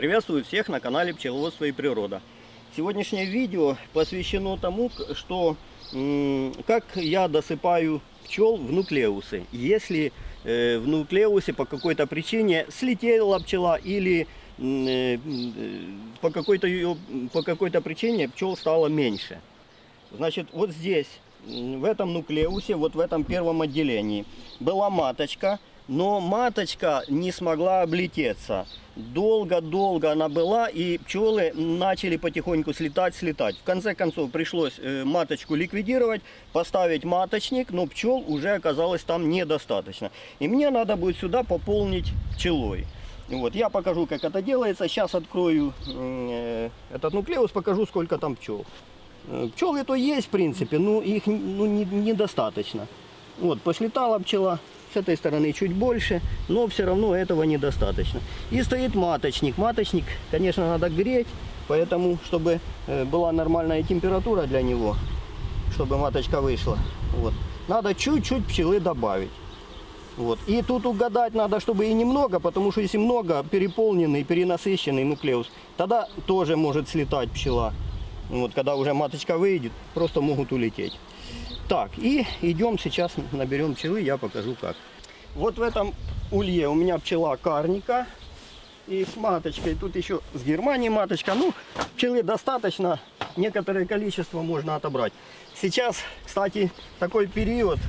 Приветствую всех на канале Пчеловодство и природа. Сегодняшнее видео посвящено тому, что как я досыпаю пчел в нуклеусы. Если в нуклеусе по какой-то причине слетела пчела или по какой-то причине пчел стало меньше. Значит, вот здесь, в этом нуклеусе, вот в этом первом отделении была маточка. Но маточка не смогла облететься. Долго-долго она была, и пчелы начали потихоньку слетать. В конце концов пришлось маточку ликвидировать, поставить маточник, но пчел уже оказалось там недостаточно. И мне надо будет сюда пополнить пчелой. Вот, я покажу, как это делается. Сейчас открою этот нуклеус, покажу, сколько там пчел. Пчелы то есть, в принципе, но их недостаточно. Вот, послетала пчела. С этой стороны чуть больше, но все равно этого недостаточно. И стоит маточник. Маточник, конечно, надо греть, поэтому, чтобы была нормальная температура для него, чтобы маточка вышла, вот, надо чуть-чуть пчелы добавить. Вот. И тут угадать надо, чтобы и немного, потому что если много, переполненный, перенасыщенный нуклеус, тогда тоже может слетать пчела. Вот, когда уже маточка выйдет, просто могут улететь. Так, и идем сейчас наберем пчелы, я покажу как. Вот в этом улье у меня пчела карника и с маточкой. Тут еще с Германии маточка. Ну, пчелы достаточно, некоторое количество можно отобрать. Сейчас, кстати, такой период,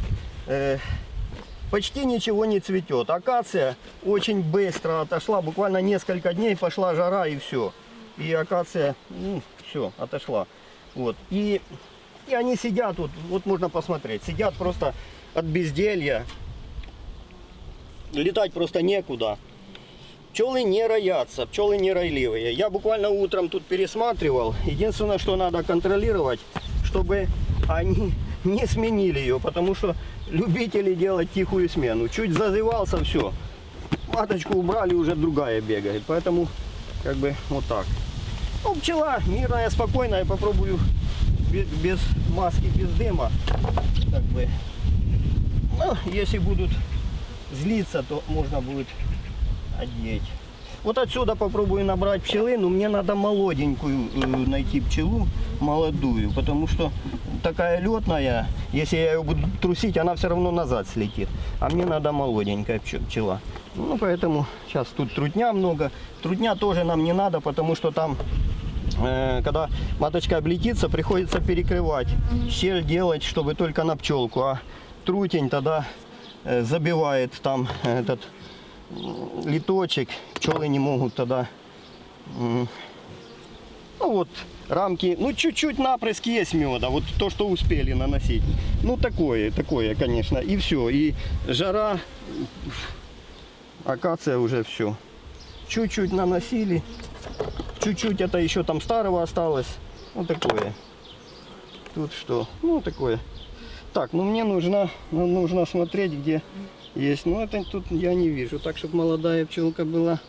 почти ничего не цветет. Акация очень быстро отошла, буквально несколько дней пошла жара и все. И акация, все, отошла. Вот. И они сидят тут, вот можно посмотреть, сидят просто от безделья, летать просто некуда. Пчелы не роятся, пчелы не ройливые. Я буквально утром тут пересматривал, единственное, что надо контролировать, чтобы они не сменили ее, потому что любители делать тихую смену. Чуть зазевался, все, маточку убрали, уже другая бегает, поэтому как бы вот так. Ну, пчела мирная, спокойная, попробую без маски, без дыма, как бы. Ну, если будут злиться, то можно будет одеть. Вот отсюда попробую набрать пчелы, но мне надо молоденькую найти пчелу, молодую, потому что такая летная, если я ее буду трусить, она все равно назад слетит. А мне надо молоденькая пчела. Ну, поэтому сейчас тут трутня много. Трутня тоже нам не надо, потому что там когда маточка облетится, приходится перекрывать, щель делать, чтобы только на пчелку, а трутень тогда забивает там этот литочек, пчелы не могут тогда, ну вот рамки, ну чуть-чуть напрыск есть меда, вот то, что успели наносить, ну такое, конечно, и все, и жара, акация уже все, чуть-чуть наносили. Чуть-чуть это еще там старого осталось. Вот такое. Тут что? Ну такое. Так, ну мне нужно смотреть, где есть. Ну это тут я не вижу. Так, чтобы молодая пчелка была.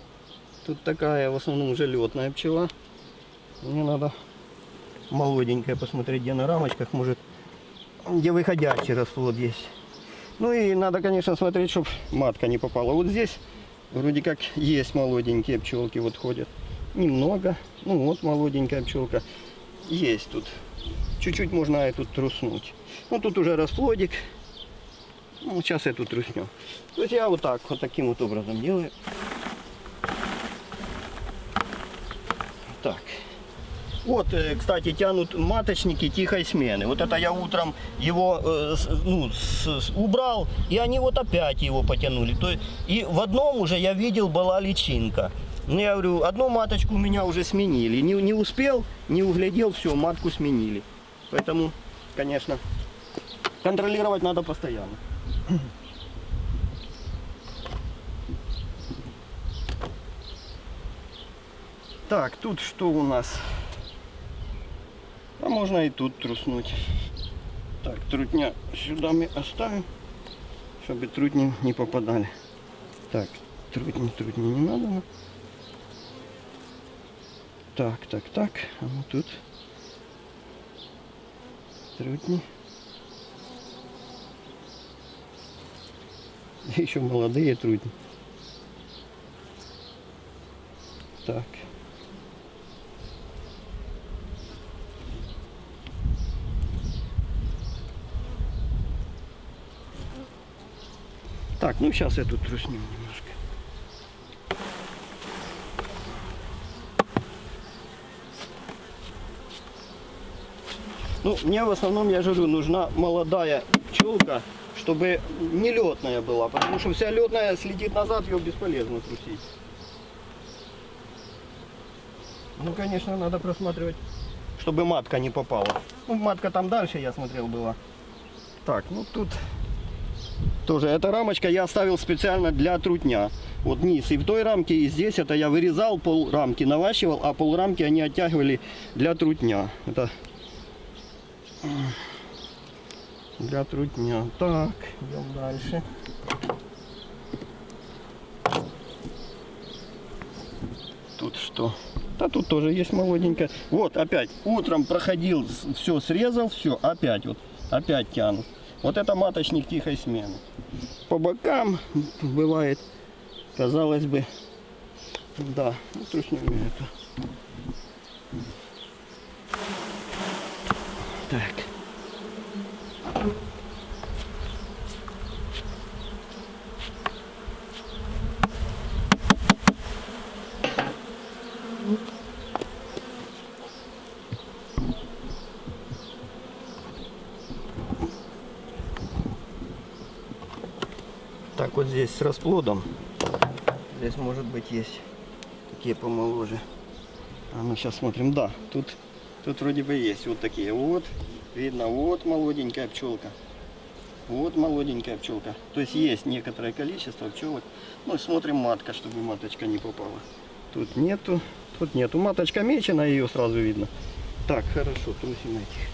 Тут такая в основном уже летная пчела. Мне надо молоденькая посмотреть, где на рамочках, может, где выходящий расплод есть. Ну и надо, конечно, смотреть, чтобы матка не попала. Вот здесь вроде как есть молоденькие пчелки, вот ходят. Немного. Ну вот молоденькая пчелка. Есть тут. Чуть-чуть можно эту труснуть. Ну тут уже расплодик. Ну, сейчас эту трусню. То есть я вот так, вот таким вот образом делаю. Так. Вот, кстати, тянут маточники тихой смены. Вот это я утром его убрал, и они вот опять его потянули. То есть, и в одном уже я видел была личинка. Ну, я говорю, одну маточку у меня уже сменили. Не успел, не углядел, все, матку сменили. Поэтому, конечно, контролировать надо постоянно. Так, тут что у нас? А можно и тут труснуть. Так, трутня сюда мы оставим, чтобы трутни не попадали. Так, трутни не надо. Так. А вот тут трутни. Еще молодые трутни. Так. Так, ну сейчас я тут трусню немножко. Ну, мне в основном, я же говорю, нужна молодая пчелка, чтобы не летная была, потому что вся летная слетит назад, ее бесполезно трусить. Ну, конечно, надо просматривать, чтобы матка не попала. Ну, матка там дальше, я смотрел, была. Так, ну тут тоже эта рамочка я оставил специально для трутня. Вот низ и в той рамке, и здесь это я вырезал, пол рамки наващивал, а пол рамки они оттягивали для трутня. Это для трутня. Так, идем дальше. Тут что? Да тут тоже есть молоденькая. Вот опять утром проходил, все срезал, все, опять вот, опять тянут. Вот это маточник тихой смены. По бокам бывает, казалось бы, да, ну, труснем это. Так. Так, вот здесь с расплодом. Здесь может быть есть такие помоложе. А ну сейчас смотрим. Да, тут вроде бы есть вот такие. Вот, видно, вот молоденькая пчелка. Вот молоденькая пчелка. То есть есть некоторое количество пчелок. Ну, смотрим матка, чтобы маточка не попала. Тут нету. Тут нету. Маточка мечена, ее сразу видно. Так, хорошо, трусим этих.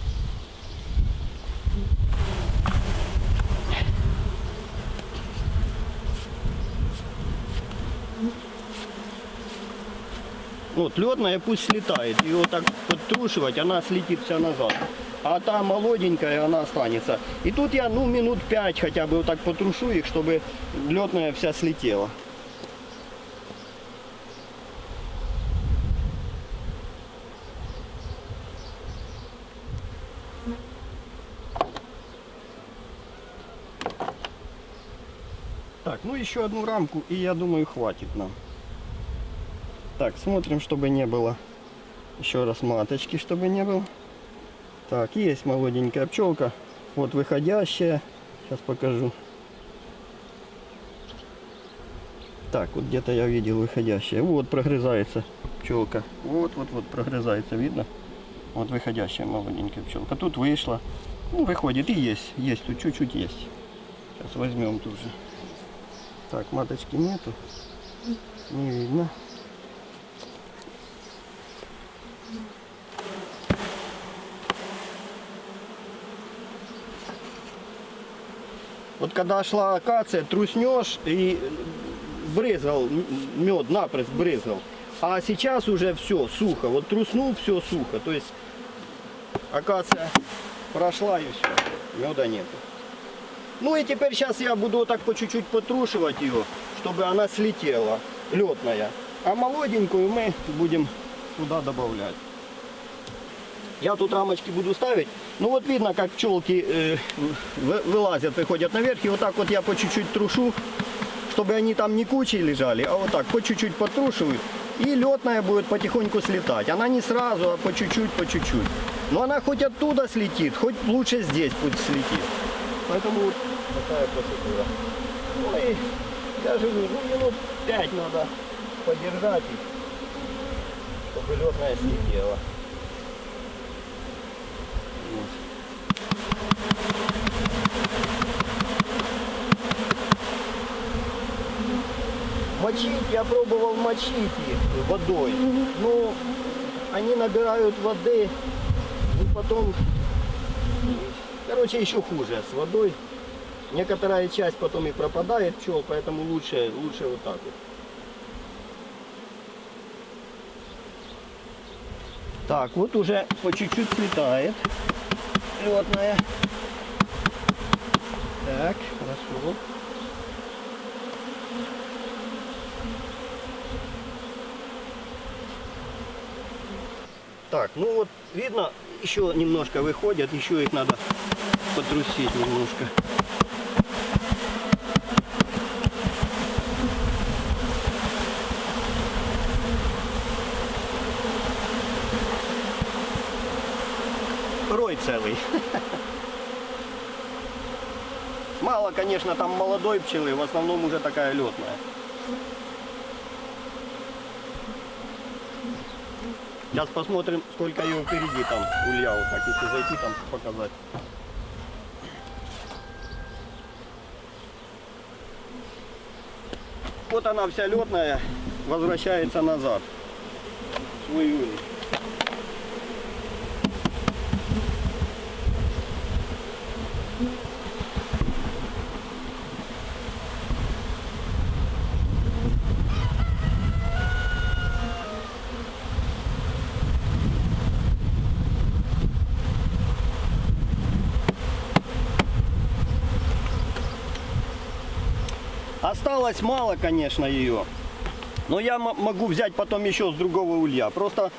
Вот летная пусть слетает, ее так подтрушивать, она слетит вся назад. А та молоденькая, она останется. И тут я, ну, минут 5 хотя бы вот так потрушу их, чтобы летная вся слетела. Так, ну еще одну рамку, и я думаю, хватит нам. Так, смотрим, чтобы не было. Еще раз маточки, чтобы не было. Так, есть молоденькая пчелка. Вот выходящая. Сейчас покажу. Так, вот где-то я видел выходящая. Вот прогрызается пчелка. Вот прогрызается, видно? Вот выходящая молоденькая пчелка. Тут вышла. Ну, выходит и есть. Есть, тут чуть-чуть есть. Сейчас возьмем тут же. Так, маточки нету. Не видно. Вот когда шла акация, труснешь и брызгал, мед напрочь брызгал. А сейчас уже все сухо. Вот труснул, все сухо. То есть акация прошла и все. Меда нету. Ну и теперь сейчас я буду вот так по чуть-чуть потрушивать ее, чтобы она слетела, летная. А молоденькую мы будем туда добавлять. Я тут рамочки буду ставить. Ну вот видно, как пчелки вылазят, выходят наверх. И вот так вот я по чуть-чуть трушу, чтобы они там не кучей лежали, а вот так по чуть-чуть потрушиваю. И летная будет потихоньку слетать. Она не сразу, а по чуть-чуть, по чуть-чуть. Но она хоть оттуда слетит, хоть лучше здесь пусть слетит. Поэтому вот такая процедура. Ну и я же говорю, ну минут 5 надо подержать их, чтобы летная слетела. Мочить, я пробовал мочить их водой, но они набирают воды и потом, короче, еще хуже с водой. Некоторая часть потом и пропадает пчел, поэтому лучше вот так вот. Так, вот уже по чуть-чуть слетает летная. Так, хорошо. Так, ну вот видно, еще немножко выходят, еще их надо потрусить немножко. целый. Мало, конечно, там молодой пчелы, в основном уже такая летная. Сейчас посмотрим, сколько ее впереди там улья, вот так, если зайти там показать. Вот она вся летная, возвращается назад. В свой улей. Осталось мало, конечно, ее. Но я могу взять потом еще с другого улья. Просто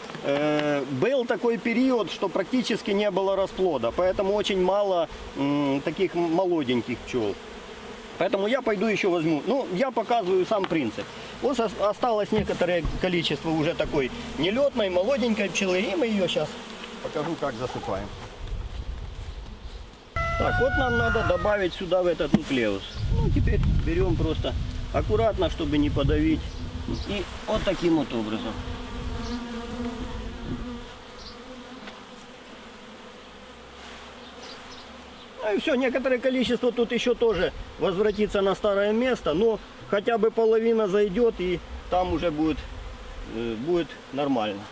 был такой период, что практически не было расплода. Поэтому очень мало таких молоденьких пчел. Поэтому я пойду еще возьму. Ну, я показываю сам принцип. Вот осталось некоторое количество уже такой нелетной, молоденькой пчелы. И мы ее сейчас покажу, как засыпаем. Так, вот нам надо добавить сюда в этот нуклеус. Ну, теперь берем просто аккуратно, чтобы не подавить. И вот таким вот образом. Ну и все, некоторое количество тут еще тоже возвратится на старое место, но хотя бы половина зайдет, и там уже будет нормально.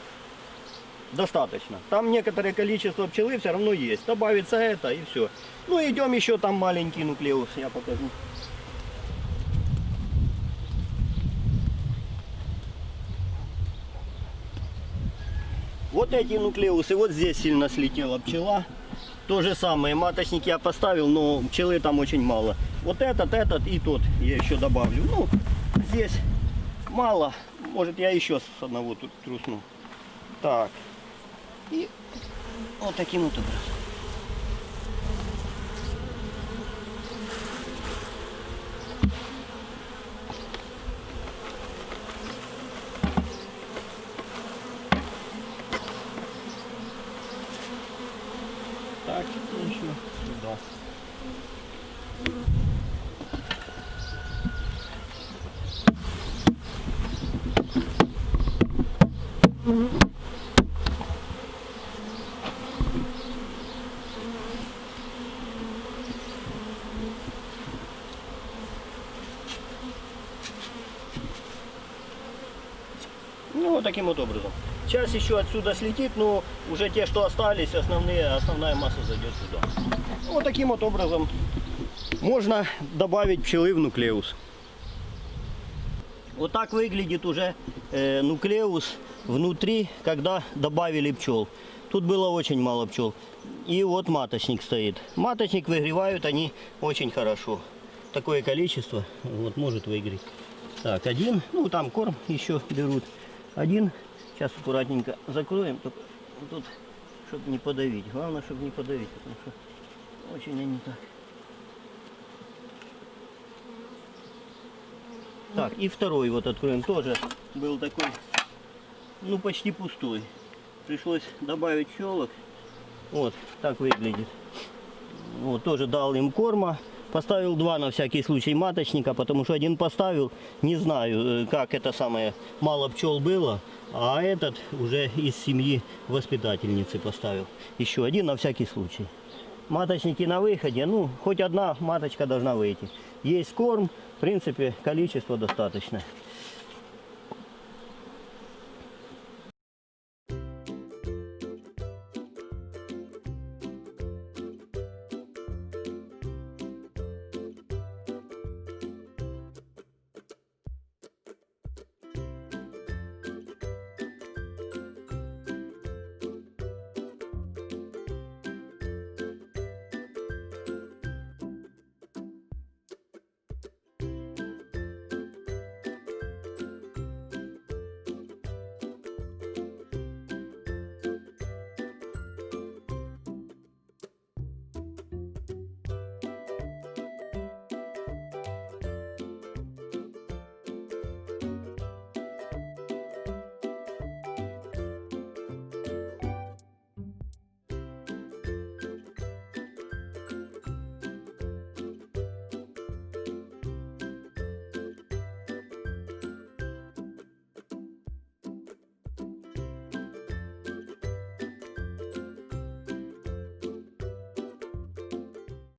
Достаточно. Там некоторое количество пчелы все равно есть. Добавится это и все. Ну идем еще там маленький нуклеус, я покажу. Вот эти нуклеусы, вот здесь сильно слетела пчела. То же самое, маточник я поставил, но пчелы там очень мало. Вот этот и тот я еще добавлю. Ну, здесь мало. Может, я еще с одного тут трусну. Так. И вот таким вот образом. Так, еще сюда. Ну, вот таким вот образом. Часть еще отсюда слетит, но уже те, что остались, основная масса зайдет сюда. Вот таким вот образом можно добавить пчелы в нуклеус. Вот так выглядит уже нуклеус внутри, когда добавили пчел. Тут было очень мало пчел. И вот маточник стоит. Маточник выгревают они очень хорошо. Такое количество вот может выиграть. Так, один, ну там корм еще берут. Один, сейчас аккуратненько закроем, только тут, чтобы не подавить. Главное, чтобы не подавить, потому что очень они так. Так, и второй вот откроем, тоже был такой, ну почти пустой. Пришлось добавить пчелок. Вот, так выглядит. Вот, тоже дал им корма. Поставил два на всякий случай маточника, потому что один поставил, не знаю, как это самое, мало пчел было, а этот уже из семьи воспитательницы поставил. Еще один на всякий случай. Маточники на выходе, ну, хоть одна маточка должна выйти. Есть корм, в принципе, количество достаточно.